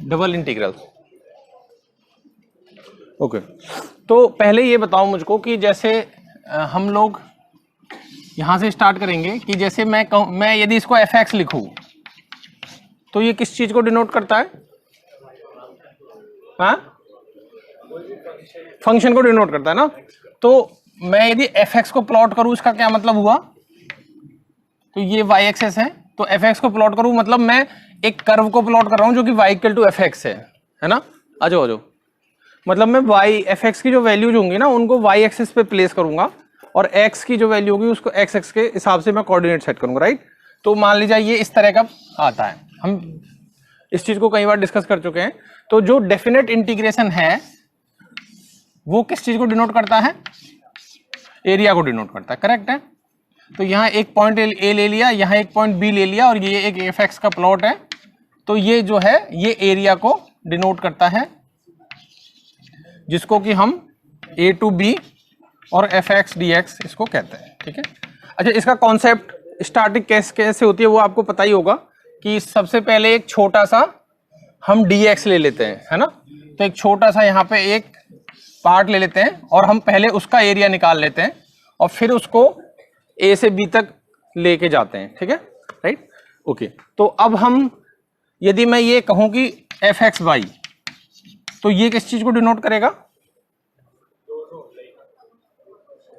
Double integral. Okay, तो पहले ये बताओ मुझको कि जैसे हम लोग यहां से स्टार्ट करेंगे कि जैसे मैं यदि इसको एफ एक्स लिखूं तो ये किस चीज को डिनोट करता है? हाँ, फंक्शन को डिनोट करता है ना। तो मैं यदि एफ एक्स को प्लॉट करूं, इसका क्या मतलब हुआ? तो ये वाई एक्सेस है, तो एफ एक्स को प्लॉट करूं मतलब मैं एक कर्व को प्लॉट कर रहा हूं जो कि y equal to f x है ना। आ जाओ, मतलब मैं वाई एफ एक्स की जो वैल्यूज होंगी ना उनको वाई एक्सेस पे प्लेस करूंगा और एक्स की जो वैल्यू होगी उसको एक्स एक्स के हिसाब से मैं कोऑर्डिनेट सेट करूंगा, राइट। तो मान लीजिए ये इस तरह का आता है, हम इस चीज को कई बार डिस्कस कर चुके हैं। तो जो डेफिनेट इंटीग्रेशन है वो किस चीज को डिनोट करता है? एरिया को डिनोट करता है, करेक्ट है। तो यहाँ एक पॉइंट ए ले लिया, यहाँ एक पॉइंट बी ले लिया और ये एक एफ एक्स का प्लॉट है, तो ये जो है ये एरिया को डिनोट करता है जिसको कि हम ए टू बी और एफ एक्स डी एक्स इसको कहते हैं, ठीक है। अच्छा, इसका कॉन्सेप्ट स्टार्टिंग कैसे होती है वो आपको पता ही होगा कि सबसे पहले एक छोटा सा हम डी एक्स ले लेते हैं, है ना। तो एक छोटा सा यहाँ पे एक पार्ट ले लेते हैं और हम पहले उसका एरिया निकाल लेते हैं और फिर उसको ए से बी तक लेके जाते हैं, ठीक है, राइट। ओके, तो अब हम यदि मैं ये कहूं कि एफ एक्स वाई, तो ये किस चीज को डिनोट करेगा?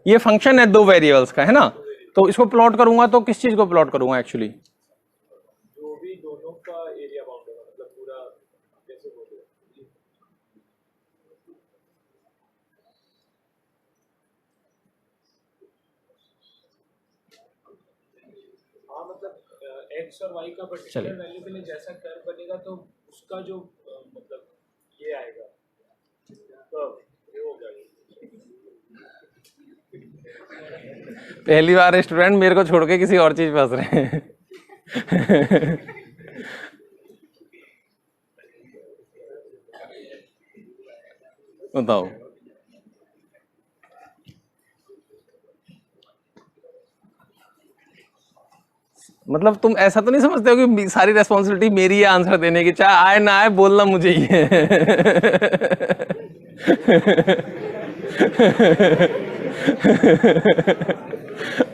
ये फंक्शन है दो वेरिएबल्स का, है ना। तो इसको प्लॉट करूंगा तो किस चीज को प्लॉट करूंगा एक्चुअली? जो भी दोनों का एरिया बाउंड होगा, मतलब पूरा कैसे बोलते हैं। हाँ, मतलब एक्स और वाई का पर्टिकुलर वैल्यू के लिए जैसा कर्व बनेगा तो उसका जो मतलब ये आएगा, तो ये हो गया। पहली बार स्टूडेंट मेरे को छोड़ के किसी और चीज फंस रहे हैं। बताओ, मतलब तुम ऐसा तो नहीं समझते हो कि सारी रेस्पॉन्सिबिलिटी मेरी है आंसर देने की, चाहे आए ना आए बोलना मुझे ही है।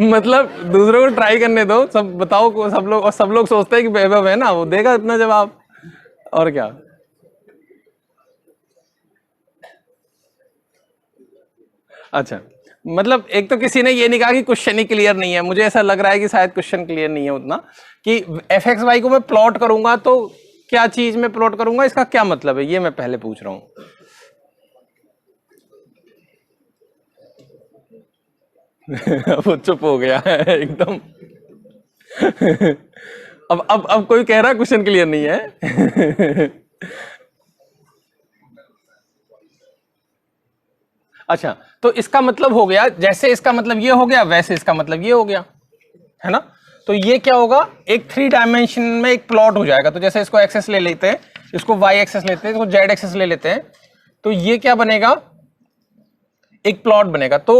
मतलब दूसरों को ट्राई करने दो, सब बताओ को सब लोग, और सब लोग सोचते हैं कि वैभव है ना वो देगा अपना जवाब, और क्या। अच्छा, मतलब एक तो किसी ने ये नहीं कहा कि क्वेश्चन ही क्लियर नहीं है, मुझे ऐसा लग रहा है कि शायद क्वेश्चन क्लियर नहीं है उतना, कि एफ एक्स वाई को मैं प्लॉट करूंगा तो क्या चीज में प्लॉट करूंगा, इसका क्या मतलब है, ये मैं पहले पूछ रहा हूं। वो चुप हो गया है एकदम। अब कोई कह रहा क्वेश्चन क्लियर नहीं है। अच्छा, तो इसका मतलब हो गया, जैसे इसका मतलब ये हो गया वैसे इसका मतलब ये हो गया, है ना। तो ये क्या होगा, एक 3 डायमेंशन में एक प्लॉट हो जाएगा। तो जैसे इसको एक्सेस ले लेते हैं, इसको वाई एक्सेस लेते हैं, इसको जेड एक्सेस ले लेते हैं, तो ये क्या बनेगा, एक प्लॉट बनेगा। तो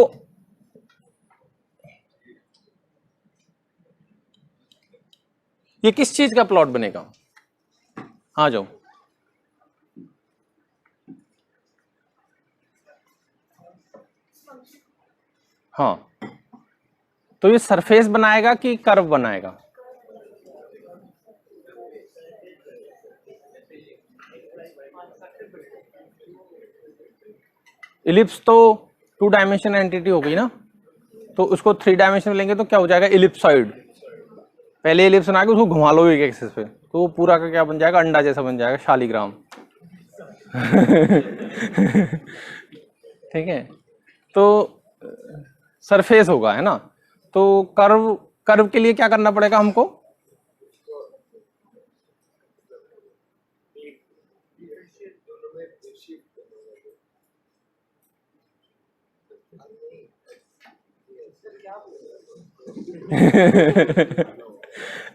ये किस चीज का प्लॉट बनेगा? आ जाओ, हाँ, तो ये सरफेस बनाएगा कि कर्व बनाएगा? इलिप्स तो 2 डायमेंशन एंटिटी हो गई ना, तो उसको 3 डायमेंशन लेंगे तो क्या हो जाएगा, इलिप्सॉइड। पहले इलिप्स बना के उसको घुमा लो एक एक्सिस पे, तो वो पूरा का क्या बन जाएगा, अंडा जैसा बन जाएगा, शालिग्राम। ठीक है, तो सरफेस होगा, है ना। तो कर्व के लिए क्या करना पड़ेगा हमको?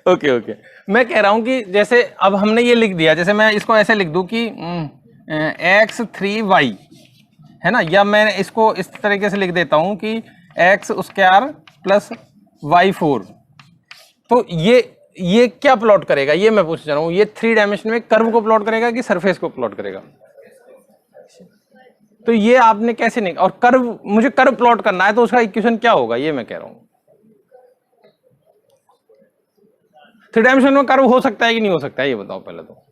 ओके ओके, मैं कह रहा हूं कि जैसे अब हमने ये लिख दिया, जैसे मैं इसको ऐसे लिख दूं कि x3y, है ना, या मैं इसको इस तरीके से लिख देता हूं कि एक्स स्क्वायर प्लस y4। तो ये क्या प्लॉट करेगा, ये मैं पूछ रहा हूँ, ये 3 डायमेंशन में कर्व को प्लॉट करेगा कि सरफेस को प्लॉट करेगा? तो ये आपने कैसे नहीं, और कर्व, मुझे कर्व प्लॉट करना है तो उसका इक्वेशन क्या होगा, ये मैं कह रहा हूं। 3 डायमेंशन में कर्व हो सकता है कि नहीं हो सकता है, ये बताओ पहले तो।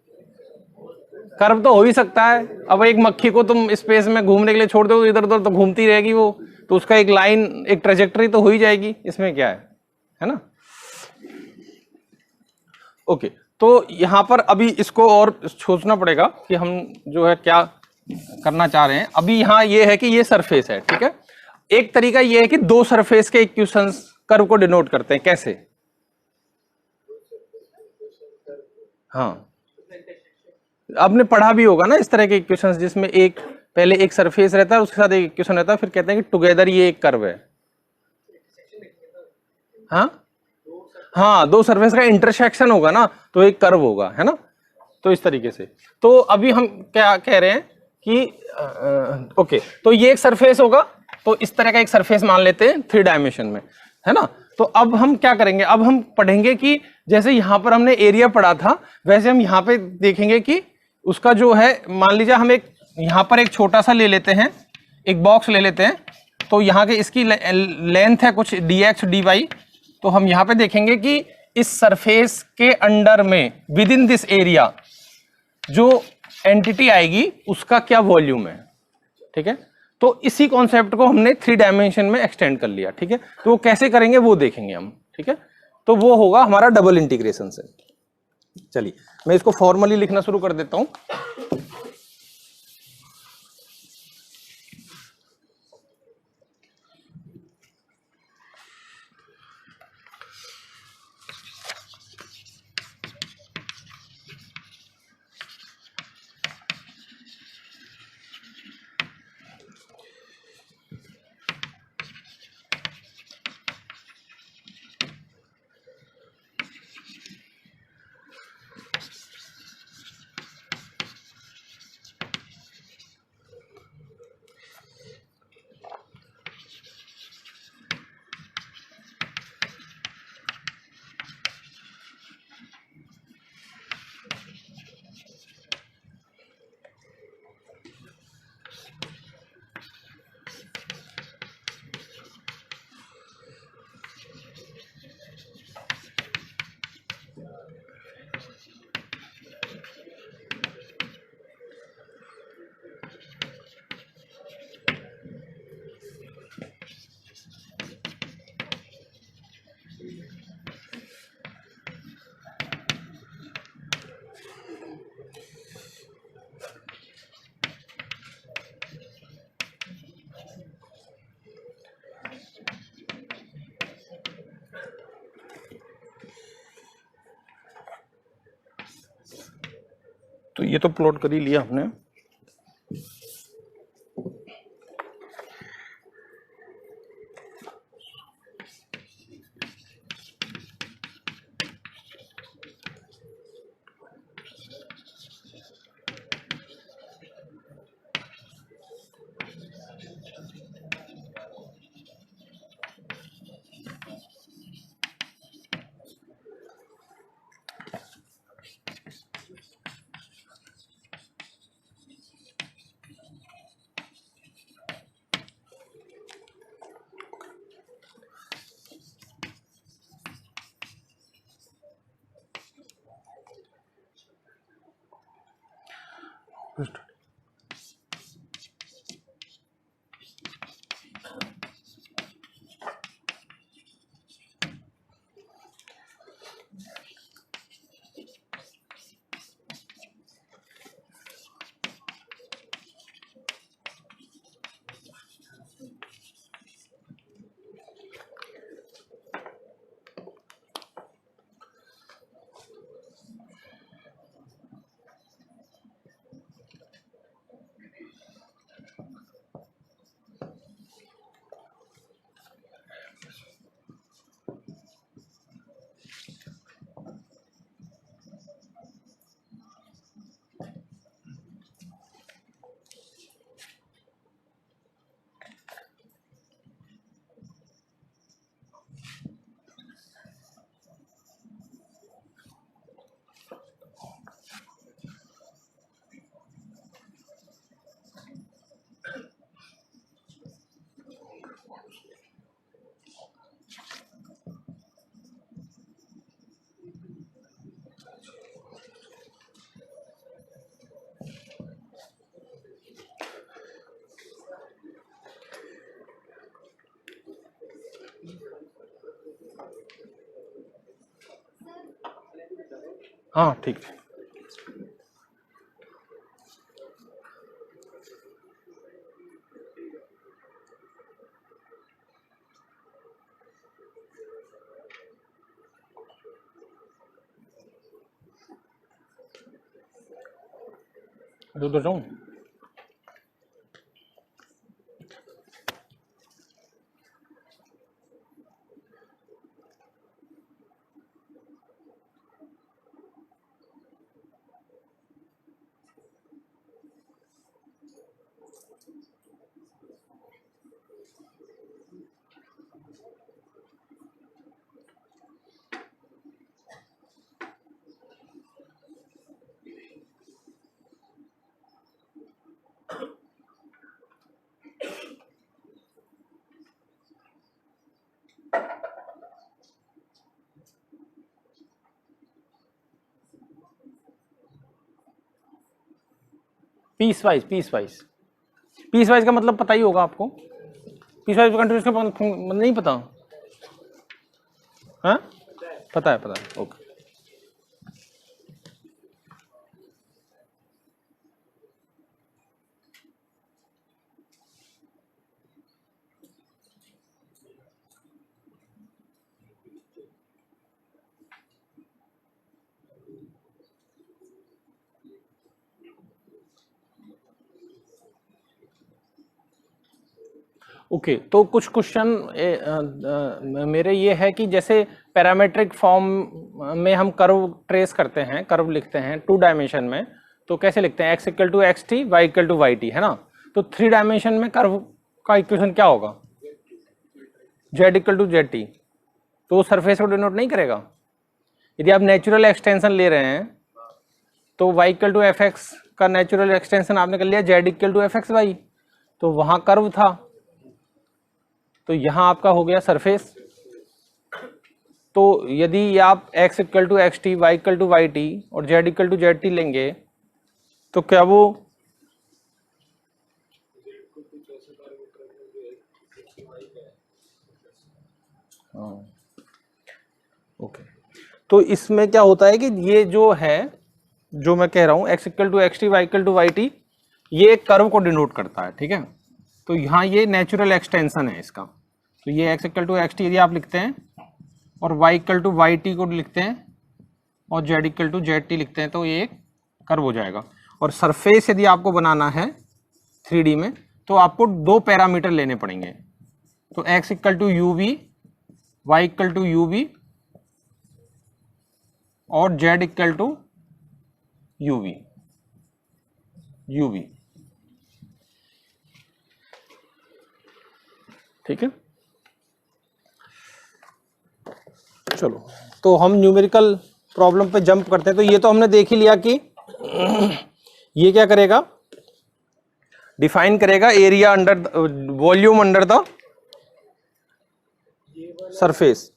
कर्व तो हो ही सकता है। अब एक मक्खी को तुम स्पेस में घूमने के लिए छोड़ दो, इधर उधर तो घूमती रहेगी वो, तो उसका एक लाइन, एक ट्रेजेक्टरी तो हो ही जाएगी, इसमें क्या है ना। ओके, तो यहां पर अभी इसको और सोचना पड़ेगा कि हम जो है क्या करना चाह रहे हैं। अभी यहां ये है कि ये सरफेस है, ठीक है। एक तरीका ये है कि 2 सरफेस के इक्वेशंस कर्व को डिनोट करते हैं, कैसे? हाँ, आपने पढ़ा भी होगा ना इस तरह के इक्वेशंस, जिसमें एक पहले एक सरफेस रहता है, उसके साथ एक इक्वेशन रहता है, फिर कहते हैं कि टुगेदर ये एक कर्व है। हाँ हाँ, 2 सरफेस का इंटरसेक्शन होगा ना, तो एक कर्व होगा, है ना। तो इस तरीके से, तो अभी हम क्या कह रहे हैं कि ओके, तो ये एक सरफेस होगा, तो इस तरह का एक सरफेस मान लेते हैं 3 डायमेंशन में, है ना। तो अब हम क्या करेंगे, अब हम पढ़ेंगे कि जैसे यहां पर हमने एरिया पढ़ा था, वैसे हम यहां पे देखेंगे कि उसका जो है, मान लीजिए हम एक यहां पर एक छोटा सा ले लेते हैं, एक बॉक्स ले लेते हैं, तो यहाँ के इसकी लेंथ है कुछ dx dy, तो हम यहाँ पे देखेंगे कि इस सरफेस के अंडर में विद इन दिस एरिया जो एंटिटी आएगी उसका क्या वॉल्यूम है, ठीक है। तो इसी कॉन्सेप्ट को हमने 3 डायमेंशन में एक्सटेंड कर लिया, ठीक है। तो वो कैसे करेंगे वो देखेंगे हम, ठीक है। तो वो होगा हमारा डबल इंटीग्रेशन से। चलिए मैं इसको फॉर्मली लिखना शुरू कर देता हूं। तो ये तो प्लॉट कर ही लिया हमने। हाँ ठीक है। तो जाऊँ? पीस वाइज का मतलब पता ही होगा आपको। पीस वाइज कंटिन्यूस का मतलब नहीं पता? हाँ पता है ओके। ओके तो कुछ क्वेश्चन मेरे ये है कि जैसे पैरामेट्रिक फॉर्म में हम कर्व ट्रेस करते हैं, कर्व लिखते हैं 2 डायमेंशन में, तो कैसे लिखते हैं? x equal to x t, y equal to y t, है ना? तो 3 डायमेंशन में कर्व का इक्वेशन क्या होगा? z equal to z t. तो वो सरफेस को डिनोट नहीं करेगा। यदि आप नेचुरल एक्सटेंशन ले रहे हैं तो y equal to f x का नेचुरल एक्सटेंशन आपने कर लिया z equal to f x y, तो वहां कर्व था, तो यहां आपका हो गया सरफेस। तो यदि आप x equal to x t, y equal to y t और z equal to z t लेंगे तो क्या वो ओके। तो इसमें क्या होता है कि ये जो है, जो मैं कह रहा हूं x equal to x t, y equal to y t, ये एक कर्व को डिनोट करता है, ठीक है? तो यहाँ ये नेचुरल एक्सटेंशन है इसका। तो ये x equal to x t यदि आप लिखते हैं और y equal to y t को लिखते हैं और z equal to z t लिखते हैं तो ये एक कर्व हो जाएगा। और सरफेस यदि आपको बनाना है 3D में तो आपको 2 पैरामीटर लेने पड़ेंगे। तो x equal to u v, y equal to u v और z equal to u v, ठीक है? चलो तो हम न्यूमेरिकल प्रॉब्लम पे जंप करते हैं। तो ये तो हमने देख ही लिया कि ये क्या करेगा, डिफाइन करेगा area under volume under the surface.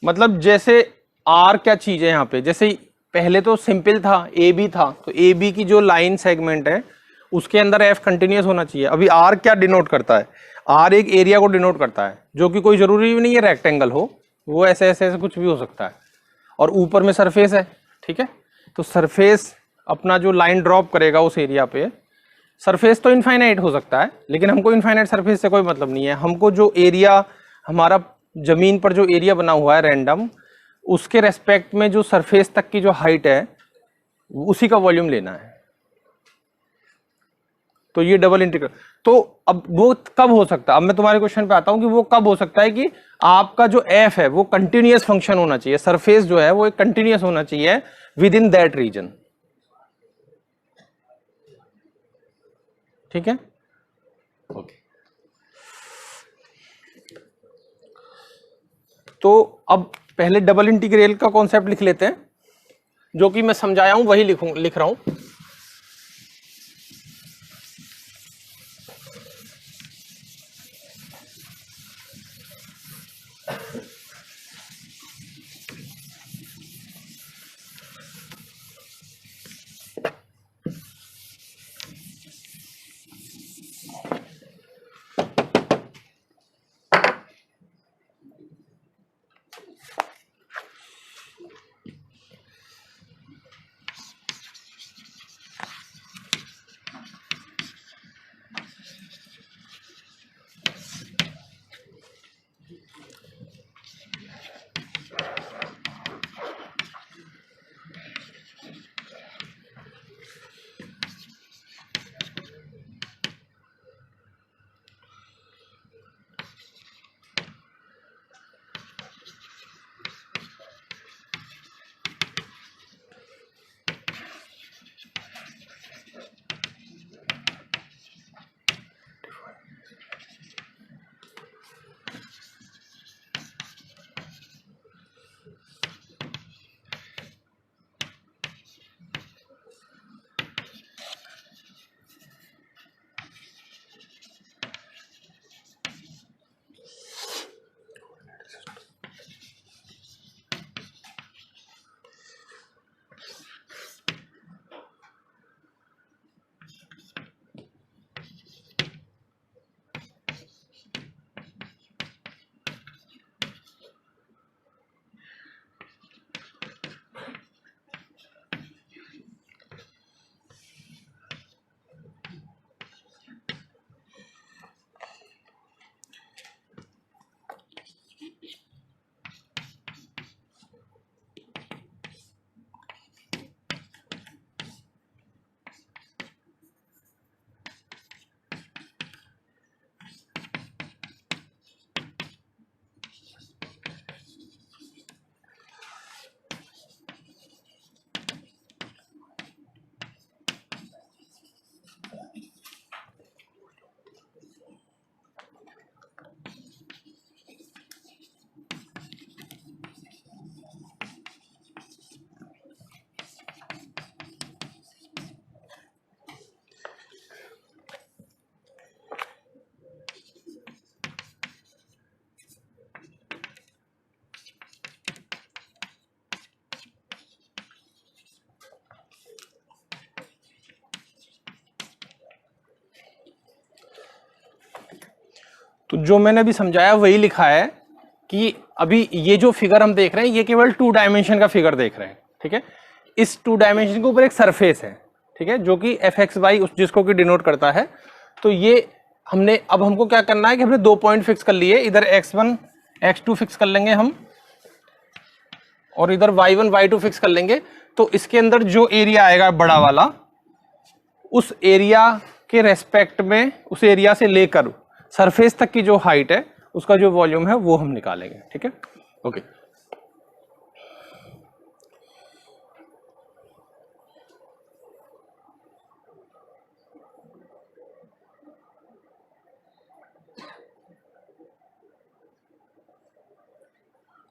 मतलब जैसे आर क्या चीज है यहाँ पे, जैसे पहले तो सिंपल था, ए बी था, तो ए बी की जो लाइन सेगमेंट है उसके अंदर एफ कंटिन्यूस होना चाहिए। अभी आर क्या डिनोट करता है? आर एक एरिया को डिनोट करता है, जो कि कोई जरूरी नहीं है रेक्टेंगल हो, वो ऐसे ऐसे ऐसे कुछ भी हो सकता है। और ऊपर में सरफेस है, ठीक है? तो सरफेस अपना जो लाइन ड्रॉप करेगा उस एरिया पे, सरफेस तो इनफाइनाइट हो सकता है, लेकिन हमको इनफाइनाइट सरफेस से कोई मतलब नहीं है। हमको जो एरिया, हमारा जमीन पर जो एरिया बना हुआ है रैंडम, उसके रेस्पेक्ट में जो सरफेस तक की जो हाइट है उसी का वॉल्यूम लेना है। तो ये डबल इंटीग्रल, तो अब वो कब हो सकता है? अब मैं तुम्हारे क्वेश्चन पे आता हूं कि वो कब हो सकता है कि आपका जो एफ है वो कंटिन्यूअस फंक्शन होना चाहिए, सरफेस जो है वो एक कंटिन्यूअस होना चाहिए विद इन दैट रीजन, ठीक है? ओके। तो अब पहले डबल इंटीग्रल का कॉन्सेप्ट लिख लेते हैं, जो कि मैं समझाया हूं वही लिख रहा हूं। तो जो मैंने अभी समझाया वही लिखा है कि अभी ये जो फिगर हम देख रहे हैं ये केवल 2 डायमेंशन का फिगर देख रहे हैं, ठीक है। इस 2 डायमेंशन के ऊपर एक सरफेस है, ठीक है, जो कि एफ एक्स वाई जिसको कि डिनोट करता है। तो ये हमने अब हमको क्या करना है कि हमने 2 पॉइंट फिक्स कर लिए, इधर x1 x2 फिक्स कर लेंगे हम और इधर y1 y2 फिक्स कर लेंगे। तो इसके अंदर जो एरिया आएगा बड़ा वाला, उस एरिया के रेस्पेक्ट में, उस एरिया से लेकर सरफेस तक की जो हाइट है उसका जो वॉल्यूम है वो हम निकालेंगे, ठीक है। ओके,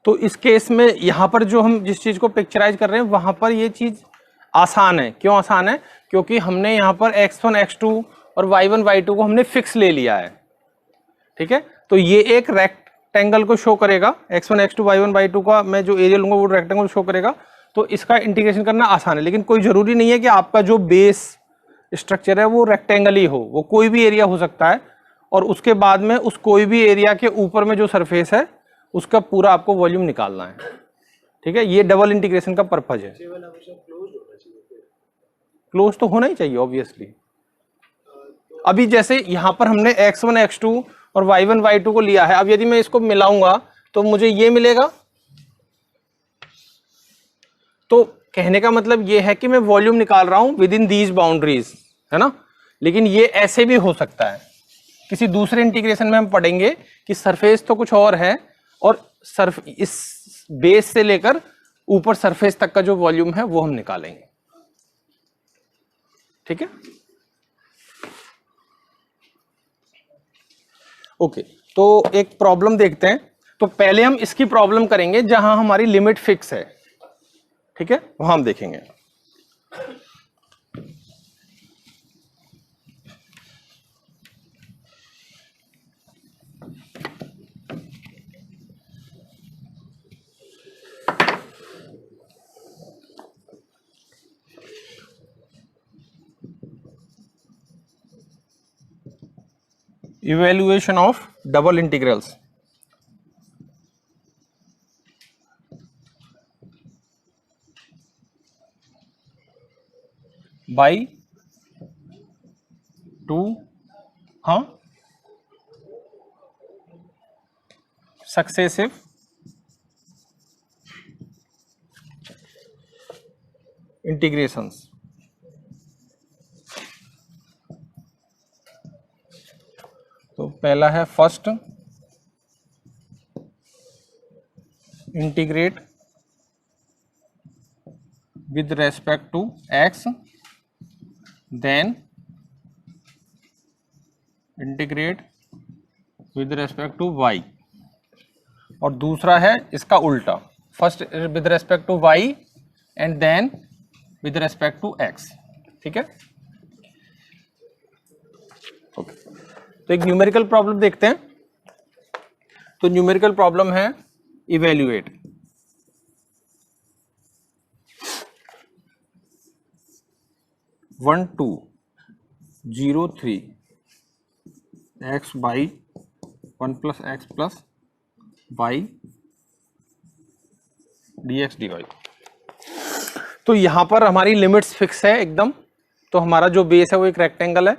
तो इस केस में यहां पर जो हम जिस चीज को पिक्चराइज कर रहे हैं वहां पर ये चीज आसान है। क्यों आसान है? क्योंकि हमने यहां पर x1 x2 और y1 y2 को हमने फिक्स ले लिया है, ठीक है। तो ये एक रेक्टेंगल को शो करेगा, x1 x2 y1 y2 का मैं जो एरिया लूंगा वो रेक्टेंगल शो करेगा। तो इसका इंटीग्रेशन करना आसान है, लेकिन कोई जरूरी नहीं है कि आपका जो बेस स्ट्रक्चर है वो रेक्टेंगल ही हो, वो कोई भी एरिया हो सकता है। और उसके बाद में उस कोई भी एरिया के ऊपर में जो सरफेस है उसका पूरा आपको वॉल्यूम निकालना है, ठीक है। ये डबल इंटीग्रेशन का पर्पज है। क्लोज तो होना ही चाहिए ऑब्वियसली। अभी जैसे यहां पर हमने x1 x2 और y1 y2 को लिया है, अब यदि मैं इसको मिलाऊंगा तो मुझे ये मिलेगा। तो कहने का मतलब ये है कि मैं वॉल्यूम निकाल रहा हूं विद इन दीज बाउंड्रीज, है ना। लेकिन ये ऐसे भी हो सकता है, किसी दूसरे इंटीग्रेशन में हम पढ़ेंगे कि सरफेस तो कुछ और है और इस बेस से लेकर ऊपर सरफेस तक का जो वॉल्यूम है वो हम निकालेंगे, ठीक है। ओके, तो एक प्रॉब्लम देखते हैं। तो पहले हम इसकी प्रॉब्लम करेंगे जहां हमारी लिमिट फिक्स है, ठीक है, वहां हम देखेंगे। Evaluation of double integrals. By 2 successive integrations. तो पहला है first integrate with respect to x, then integrate with respect to y, और दूसरा है इसका उल्टा, first with respect to y and then with respect to x, ठीक है। ओके, तो एक न्यूमेरिकल प्रॉब्लम देखते हैं। तो न्यूमेरिकल प्रॉब्लम है evaluate. One to 0 3 x by 1 plus x plus y d x d y. तो यहां पर हमारी लिमिट्स फिक्स है एकदम। तो हमारा जो बेस है वो एक रेक्टेंगल है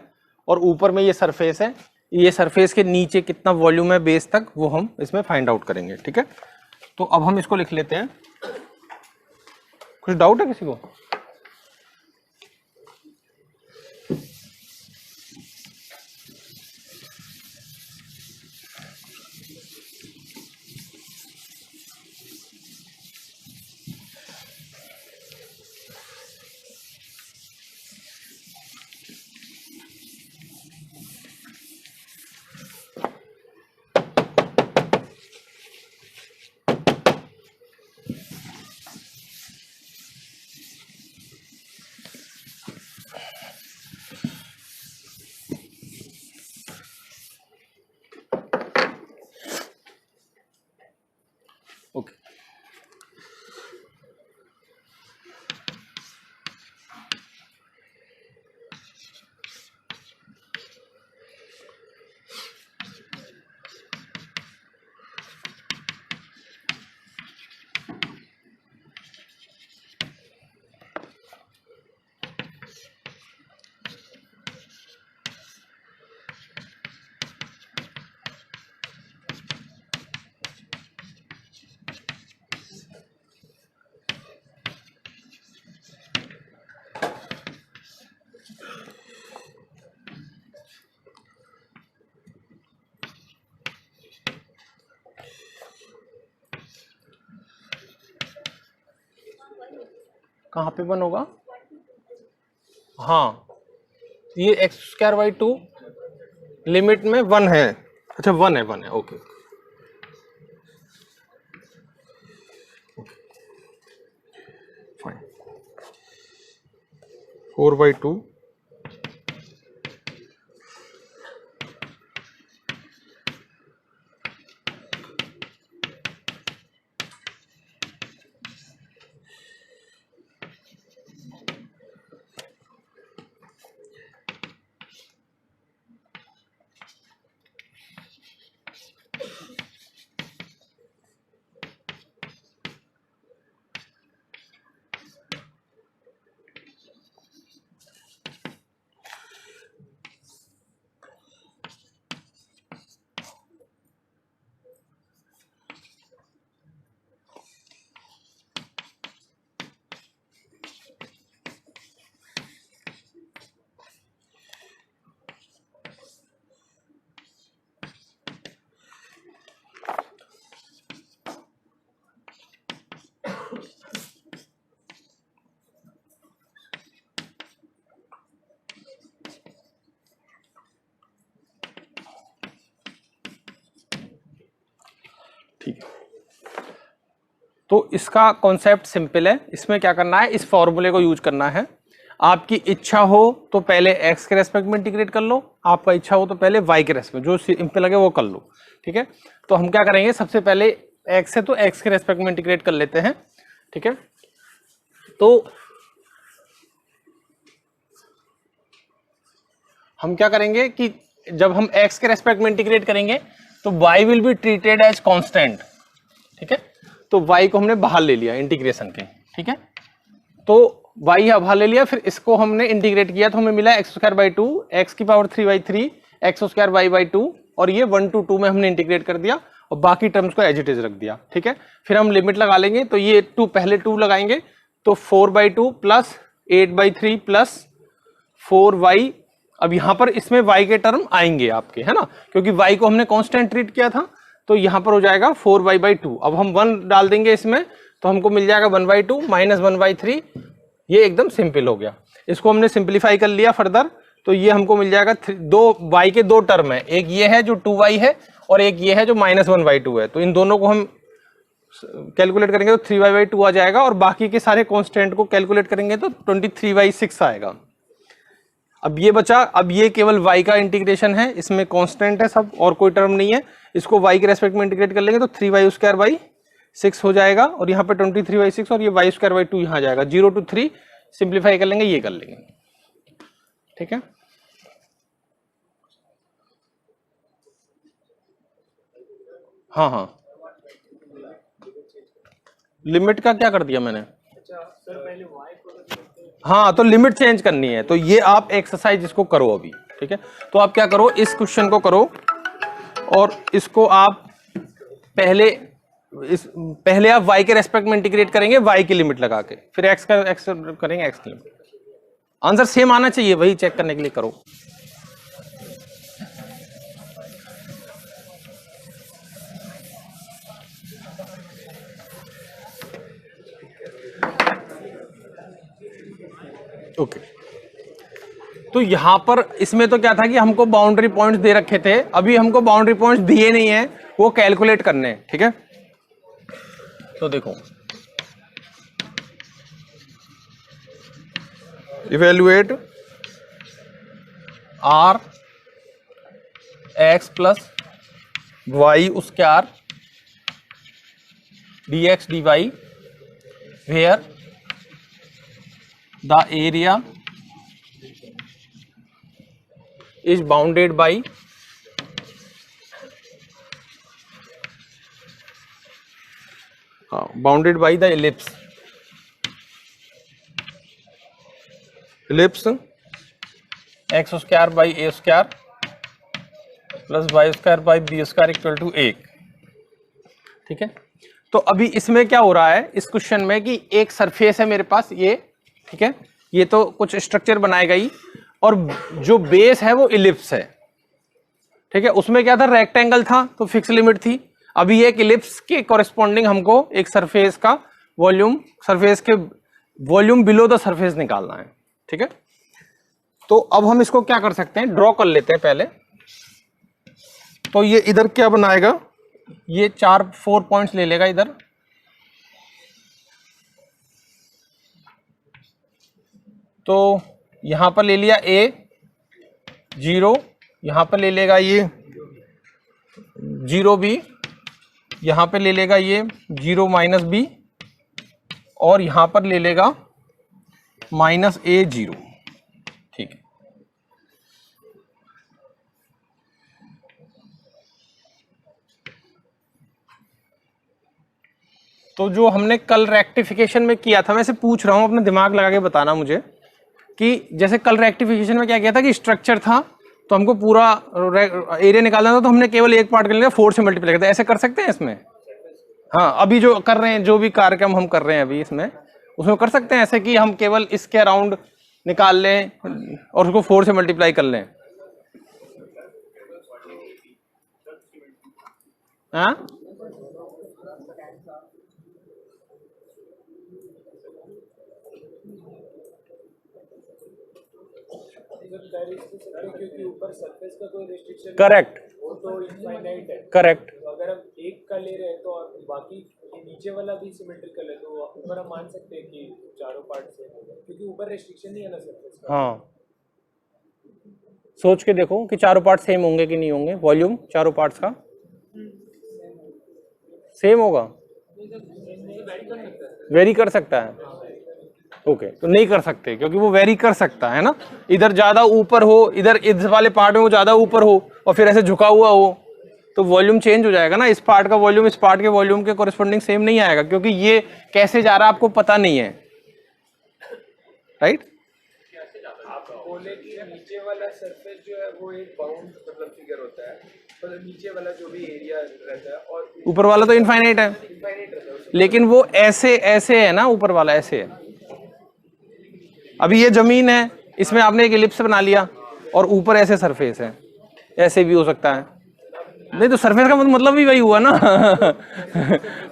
और ऊपर में ये सरफेस है। ये सरफेस के नीचे कितना वॉल्यूम है बेस तक वो हम इसमें फाइंड आउट करेंगे, ठीक है। तो अब हम इसको लिख लेते हैं। कुछ डाउट है किसी को? कहाँ पे 1 होगा? हाँ, ये x²/2 लिमिट में 1 है। अच्छा 1 है, ओके। फाइन, 4/2 ठीक है। तो इसका कॉन्सेप्ट सिंपल है, इसमें क्या करना है, इस फॉर्मूले को यूज करना है। आपकी इच्छा हो तो पहले x के रेस्पेक्ट में इंटीग्रेट कर लो, आपका इच्छा हो तो पहले y के रेस्पेक्ट, जो सिंपल लगे वो कर लो। ठीक है, तो हम क्या करेंगे, सबसे पहले x है तो x के रेस्पेक्ट में इंटीग्रेट कर लेते हैं। ठीक है, तो हम क्या करेंगे कि जब हम x के रेस्पेक्ट में इंटीग्रेट करेंगे तो y will be treated as constant. ठीक है, तो y को हमने बाहर ले लिया इंटीग्रेशन के। ठीक है, तो y यहाँ बाहर ले लिया, फिर इसको हमने इंटीग्रेट किया तो हमें मिला x²/2 x⁻³ x²y/2, और ये 1 to 2 में हमने इंटीग्रेट कर दिया और बाकी टर्म्स को एज इट इज रख दिया। ठीक है, फिर हम लिमिट लगा लेंगे, तो ये 2 पहले 2 लगाएंगे तो 4/2 प्लस 8/3 प्लस 4y। अब यहाँ पर इसमें y के टर्म आएंगे आपके, है ना, क्योंकि y को हमने कांस्टेंट ट्रीट किया था, तो यहाँ पर हो जाएगा 4y/2। अब हम 1 डाल देंगे इसमें तो हमको मिल जाएगा 1/2 माइनस 1/3। ये एकदम सिंपल हो गया। इसको हमने सिंप्लीफाई कर लिया फर्दर, तो ये हमको मिल जाएगा दो y के 2 टर्म है, एक ये है जो 2y है और एक ये है जो -1/2 है। तो इन दोनों को हम कैलकुलेट करेंगे तो 3y/2 आ जाएगा, और बाकी के सारे कांस्टेंट को कैलकुलेट करेंगे तो 23/6 आएगा। अब ये बचा, अब ये केवल y का इंटीग्रेशन है, इसमें कांस्टेंट है सब और कोई टर्म नहीं है। इसको y के रेस्पेक्ट में इंटीग्रेट कर लेंगे तो 3y²/6 हो जाएगा, और यहाँ पे 23/6 और ये y²/2 यहाँ जाएगा। 0 to 3 सिंप्लीफाई कर लेंगे, ये कर लेंगे। ठीक है, हाँ हाँ, लिमिट का क्या कर दिया मैंने? हाँ, तो लिमिट चेंज करनी है, तो ये आप एक्सरसाइज इसको करो अभी। ठीक है, तो आप क्या करो, इस क्वेश्चन को करो और इसको आप पहले आप y के रेस्पेक्ट में इंटीग्रेट करेंगे y की लिमिट लगा के, फिर x करेंगे x की लिमिट। आंसर सेम आना चाहिए, वही चेक करने के लिए करो। ओके, तो यहां पर इसमें तो क्या था कि हमको बाउंड्री पॉइंट्स दे रखे थे, अभी हमको बाउंड्री पॉइंट्स दिए नहीं है, वो कैलकुलेट करने हैं। ठीक है, तो देखो, evaluate r x plus y उसके r dx dy where the area is bounded by the ellipse x² plus y² equal to 1। ठीक है, तो अभी इसमें क्या हो रहा है इस क्वेश्चन में कि एक सरफेस है मेरे पास ये। ठीक है, ये तो कुछ स्ट्रक्चर बनाएगा ही, और जो बेस है वो इलिप्स है। ठीक है, उसमें क्या था, रेक्टेंगल था तो फिक्स लिमिट थी। अभी एक इलिप्स के कॉरेस्पॉन्डिंग हमको एक सरफेस का वॉल्यूम, सरफेस के वॉल्यूम बिलो द सरफेस निकालना है, ठीक है। तो अब हम इसको क्या कर सकते हैं, ड्रॉ कर लेते हैं पहले। तो ये इधर क्या बनाएगा, ये 4 पॉइंट्स ले लेगा इधर, तो यहां पर ले लिया A 0, यहां पर ले लेगा ये 0B, यहां पे ले लेगा ये 0 -B, और यहां पर ले लेगा -A 0, ठीक है। तो जो हमने कल रेक्टिफिकेशन में किया था, मैं से पूछ रहा हूं, अपना दिमाग लगा के बताना मुझे, कि जैसे कल रेक्टिफिकेशन में क्या किया था कि स्ट्रक्चर था तो हमको पूरा एरिया निकालना था, तो हमने केवल एक पार्ट के लिए 4 से मल्टीप्लाई किया था। ऐसे कर सकते हैं इसमें? हाँ, अभी जो कर रहे हैं, जो भी कार्यक्रम हम कर रहे हैं अभी इसमें, उसमें कर सकते हैं ऐसे कि हम केवल इसके अराउंड निकाल लें और उसको 4 से मल्टीप्लाई कर लें। हाँ, क्योंकि ऊपर सरफेस का कोई रिस्ट्रिक्शन, करेक्ट, वो तो इनफाइनाइट है। करेक्ट। तो अगर हम एक का ले रहे हैं तो बाकी नीचे वाला भी सिमेट्रिकल है, तो ऊपर हम मान सकते हैं कि चारों पार्ट सेम होगा, क्योंकि ऊपर रिस्ट्रिक्शन नहीं है ना सरफेस का। हाँ, सोच के देखो कि चारों पार्ट सेम होंगे कि नहीं होंगे, वॉल्यूम चारों पार्ट्स का सेम होगा, वेरी कर सकता है। ओके, तो नहीं कर सकते क्योंकि वो वेरी कर सकता है ना, इधर ज्यादा ऊपर हो, इधर इस वाले पार्ट में वो ज्यादा ऊपर हो और फिर ऐसे झुका हुआ हो, तो वॉल्यूम चेंज हो जाएगा ना। इस पार्ट का वॉल्यूम इस पार्ट के वॉल्यूम के कोरिस्पोंडिंग सेम नहीं आएगा, क्योंकि ये कैसे जा रहा है आपको पता नहीं है, राइट। आप बोले कि नीचे वाला सरफेस जो है वो एक बाउंड मतलब फिगर होता है, मतलब नीचे वाला जो भी एरिया रहता है, और ऊपर वाला तो इनफाइनाइट है, इनफाइनाइट रहता है, लेकिन वो ऐसे ऐसे है ना, ऊपर वाला ऐसे है। अभी ये जमीन है, इसमें आपने एक एलिप्स बना लिया और ऊपर ऐसे सरफेस है, ऐसे भी हो सकता है। नहीं तो सरफेस का मतलब भी वही हुआ ना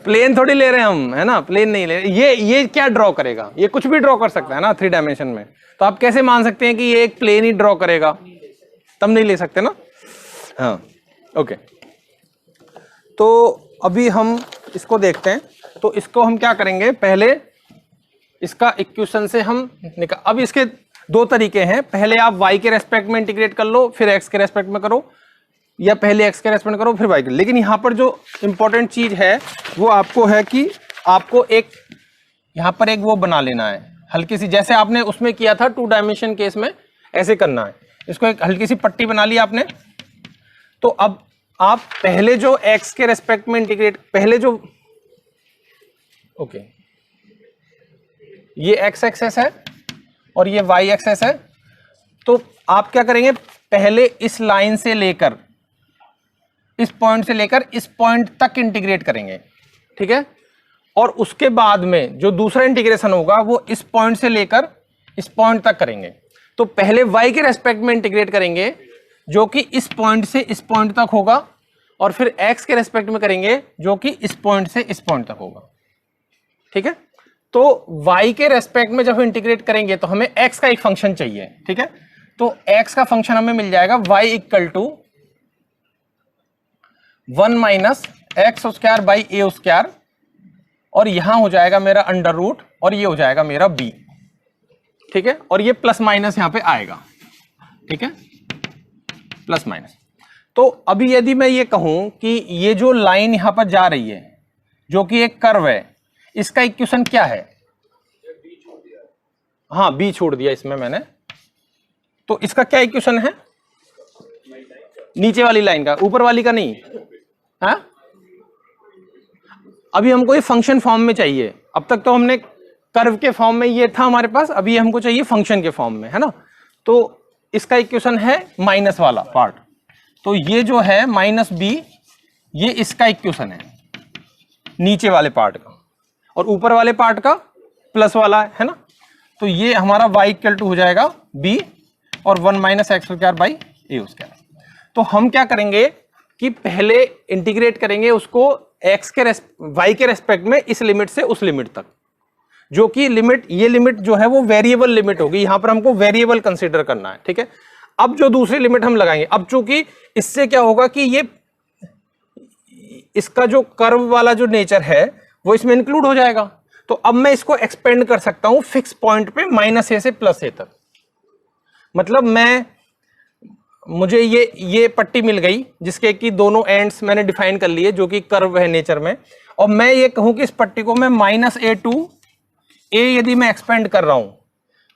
प्लेन थोड़ी ले रहे हैं हम, है ना, प्लेन नहीं ले रहे। ये क्या ड्रॉ करेगा, ये कुछ भी ड्रॉ कर सकता है ना 3 डायमेंशन में, तो आप कैसे मान सकते हैं कि ये एक प्लेन ही ड्रॉ करेगा, तब नहीं ले सकते ना। हाँ, ओके। तो अभी हम इसको देखते हैं, तो इसको हम क्या करेंगे, पहले इसका इक्वेशन से हम निकाल। अब इसके 2 तरीके हैं, पहले आप y के रेस्पेक्ट में इंटीग्रेट कर लो, फिर x के रेस्पेक्ट में करो, या पहले x के रेस्पेक्ट में करो फिर y के। लेकिन यहाँ पर जो इंपॉर्टेंट चीज है वो आपको है कि आपको एक यहाँ पर एक वो बना लेना है हल्की सी, जैसे आपने उसमें किया था 2 डायमेंशन केस में, ऐसे करना है। इसको एक हल्की सी पट्टी बना ली आपने। तो अब आप पहले जो x के रेस्पेक्ट में इंटीग्रेट, पहले जो ओके ये x एक्सेस है और ये y एक्सेस है, तो आप क्या करेंगे, पहले इस लाइन से लेकर, इस पॉइंट से लेकर इस पॉइंट तक इंटीग्रेट करेंगे, ठीक है। और उसके बाद में जो दूसरा इंटीग्रेशन होगा वो इस पॉइंट से लेकर इस पॉइंट तक करेंगे। तो पहले y के रेस्पेक्ट में इंटीग्रेट करेंगे जो कि इस पॉइंट से इस पॉइंट तक होगा, और फिर x के रेस्पेक्ट में करेंगे जो कि इस पॉइंट से इस पॉइंट तक होगा, ठीक है। तो y के रेस्पेक्ट में जब इंटीग्रेट करेंगे तो हमें x का एक फंक्शन चाहिए, ठीक है। तो x का फंक्शन हमें मिल जाएगा y equal to 1 - x square by a square, और यहां हो जाएगा मेरा अंडर रूट और ये हो जाएगा मेरा b, ठीक है। और ये प्लस माइनस यहां पे आएगा, ठीक है, प्लस माइनस। तो अभी यदि मैं ये कहूं कि ये जो लाइन यहां पर जा रही है जो कि एक कर्व है, इसका इक्वेशन क्या है, हाँ b छोड़ दिया इसमें मैंने, तो इसका क्या इक्वेशन है, नीचे वाली लाइन का, ऊपर वाली का नहीं। हाँ, अभी हमको ये फंक्शन फॉर्म में चाहिए। अब तक तो हमने कर्व के फॉर्म में ये था हमारे पास, अभी हमको चाहिए फंक्शन के फॉर्म में, है ना। तो इसका इक्वेशन है माइनस वाला पार्ट, तो ये जो है -b, ये इसका इक्वेशन है नीचे वाले पार्ट का, और ऊपर वाले पार्ट का प्लस वाला है ना। तो ये हमारा y इक्वल टू हो जाएगा b और 1 - x square by a square. तो हम क्या करेंगे कि पहले इंटीग्रेट करेंगे उसको y के रेस्पेक्ट में इस लिमिट से उस लिमिट तक। जो कि लिमिट, ये लिमिट जो है वो वेरिएबल लिमिट होगी, यहां पर हमको वेरिएबल कंसीडर करना है, ठीक है। अब जो दूसरी लिमिट हम लगाएंगे, अब चूंकि इससे क्या होगा कि ये इसका जो कर्व वाला जो नेचर है वो इसमें इंक्लूड हो जाएगा, तो अब मैं इसको एक्सपेंड कर सकता हूं फिक्स पॉइंट पे -a से +a तक। मतलब मुझे ये पट्टी मिल गई जिसके कि दोनों एंड्स मैंने डिफाइन कर लिए जो कि कर्व है नेचर में, और मैं ये कहूं कि इस पट्टी को मैं -a to a यदि मैं एक्सपेंड कर रहा हूं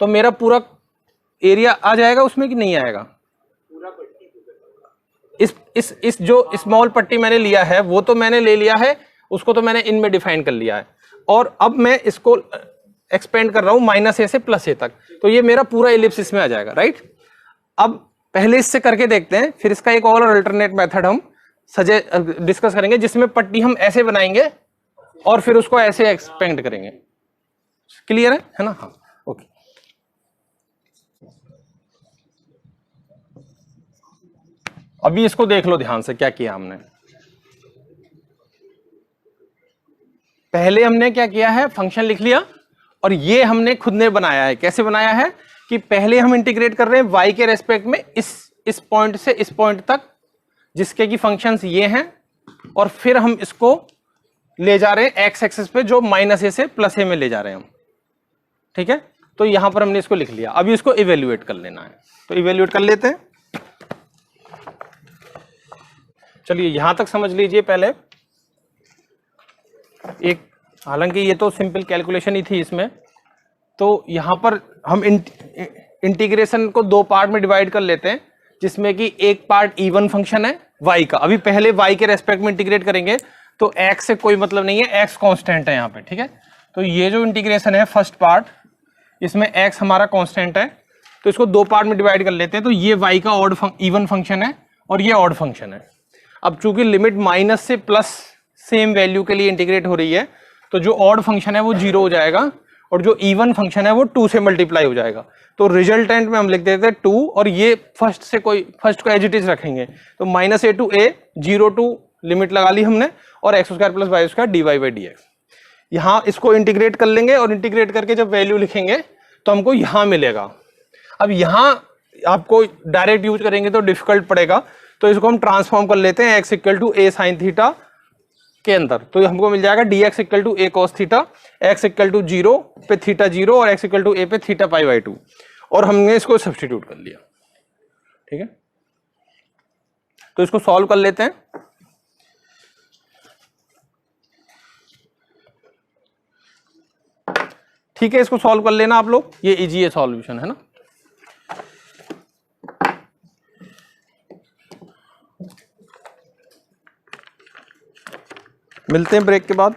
तो मेरा पूरा एरिया आ जाएगा उसमें कि नहीं आएगा? पूरा पट्टी इस जो स्मॉल पट्टी मैंने लिया है वो तो मैंने ले लिया है, उसको तो मैंने इनमें डिफाइन कर लिया है, और अब मैं इसको एक्सपेंड कर रहा हूं -a से +a तक, तो ये मेरा पूरा इलिप्स इसमें आ जाएगा, राइट। अब पहले इससे करके देखते हैं, फिर इसका एक और अल्टरनेट मेथड हम डिस्कस करेंगे जिसमें पट्टी हम ऐसे बनाएंगे और फिर उसको ऐसे एक्सपेंड करेंगे। क्लियर है ना? हाँ, ओके। अभी इसको देख लो ध्यान से, क्या किया हमने। पहले हमने क्या किया है, फंक्शन लिख लिया, और ये हमने खुद ने बनाया है। कैसे बनाया है कि पहले हम इंटीग्रेट कर रहे हैं y के रेस्पेक्ट में इस पॉइंट से इस पॉइंट तक, जिसके की फंक्शंस ये हैं, और फिर हम इसको ले जा रहे हैं x एक्सिस पे जो -a से +a में ले जा रहे हैं हम, ठीक है। तो यहां पर हमने इसको लिख लिया, अभी इसको इवेल्युएट कर लेना है, तो इवेल्युएट कर लेते हैं। चलिए यहां तक समझ लीजिए पहले एक, हालांकि ये तो सिंपल कैलकुलेशन ही थी इसमें, तो यहां पर हम इंटीग्रेशन को दो पार्ट में डिवाइड कर लेते हैं, जिसमें कि एक पार्ट इवन फंक्शन है y का, अभी पहले y के रेस्पेक्ट में इंटीग्रेट करेंगे तो x से कोई मतलब नहीं है, x कांस्टेंट है यहाँ पे, ठीक है। तो ये जो इंटीग्रेशन है फर्स्ट पार्ट, इसमें x हमारा कांस्टेंट है, तो इसको दो पार्ट में डिवाइड कर लेते हैं। तो ये y का इवन फंक्शन है और ये ऑड फंक्शन है। अब चूंकि लिमिट माइनस से प्लस सेम वैल्यू के लिए इंटीग्रेट हो रही है, तो जो ऑड फंक्शन है वो 0 हो जाएगा और जो इवन फंक्शन है वो 2 से मल्टीप्लाई हो जाएगा। तो रिजल्टेंट में हम लिख देते हैं 2, और ये फर्स्ट को एज इट इज रखेंगे, तो -a to a 0 to limit लगा ली हमने, और x² + y² dy/dx। यहाँ इसको इंटीग्रेट कर लेंगे, और इंटीग्रेट करके जब वैल्यू लिखेंगे तो हमको यहाँ मिलेगा। अब यहाँ आपको डायरेक्ट यूज करेंगे तो डिफिकल्ट पड़ेगा, तो इसको हम ट्रांसफॉर्म कर लेते हैं x = a sin थीटा के अंदर, तो हमको मिल जाएगा dx = a cos theta, x = 0 पे थीटा 0 और x = a पे थीटा π/2, और हमने इसको सब्स्टिट्यूट कर लिया, ठीक है। तो इसको सॉल्व कर लेते हैं। ठीक है, इसको सॉल्व कर लेना आप लोग, ये इजी है सॉल्यूशन, है ना। मिलते हैं ब्रेक के बाद।